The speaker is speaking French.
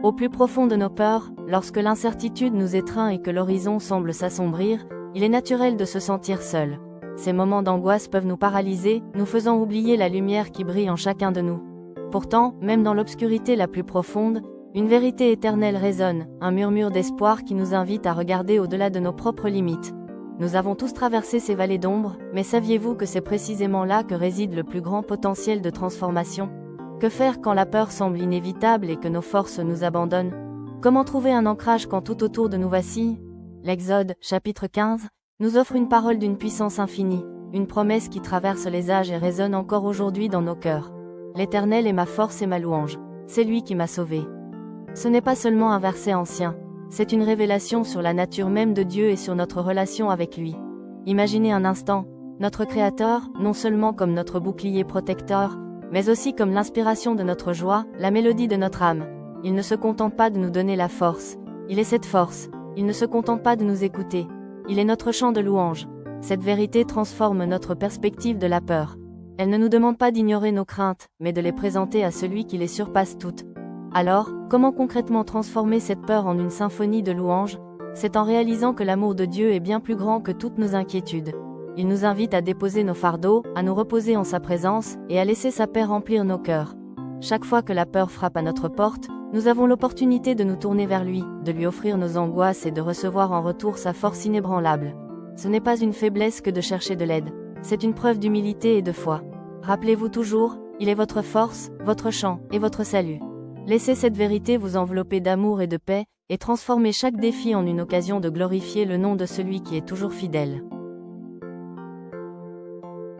Au plus profond de nos peurs, lorsque l'incertitude nous étreint et que l'horizon semble s'assombrir, il est naturel de se sentir seul. Ces moments d'angoisse peuvent nous paralyser, nous faisant oublier la lumière qui brille en chacun de nous. Pourtant, même dans l'obscurité la plus profonde, une vérité éternelle résonne, un murmure d'espoir qui nous invite à regarder au-delà de nos propres limites. Nous avons tous traversé ces vallées d'ombre, mais saviez-vous que c'est précisément là que réside le plus grand potentiel de transformation ? Que faire quand la peur semble inévitable et que nos forces nous abandonnent ? Comment trouver un ancrage quand tout autour de nous vacille ? L'Exode, chapitre 15, nous offre une parole d'une puissance infinie, une promesse qui traverse les âges et résonne encore aujourd'hui dans nos cœurs. L'Éternel est ma force et ma louange. C'est lui qui m'a sauvé. Ce n'est pas seulement un verset ancien, c'est une révélation sur la nature même de Dieu et sur notre relation avec lui. Imaginez un instant, notre Créateur, non seulement comme notre bouclier protecteur, mais aussi comme l'inspiration de notre joie, la mélodie de notre âme. Il ne se contente pas de nous donner la force, il est cette force. Il ne se contente pas de nous écouter, il est notre chant de louange. Cette vérité transforme notre perspective de la peur. Elle ne nous demande pas d'ignorer nos craintes, mais de les présenter à celui qui les surpasse toutes. Alors, comment concrètement transformer cette peur en une symphonie de louanges ? C'est en réalisant que l'amour de Dieu est bien plus grand que toutes nos inquiétudes. Il nous invite à déposer nos fardeaux, à nous reposer en sa présence, et à laisser sa paix remplir nos cœurs. Chaque fois que la peur frappe à notre porte, nous avons l'opportunité de nous tourner vers lui, de lui offrir nos angoisses et de recevoir en retour sa force inébranlable. Ce n'est pas une faiblesse que de chercher de l'aide, c'est une preuve d'humilité et de foi. Rappelez-vous toujours, il est votre force, votre chant, et votre salut. Laissez cette vérité vous envelopper d'amour et de paix, et transformez chaque défi en une occasion de glorifier le nom de celui qui est toujours fidèle.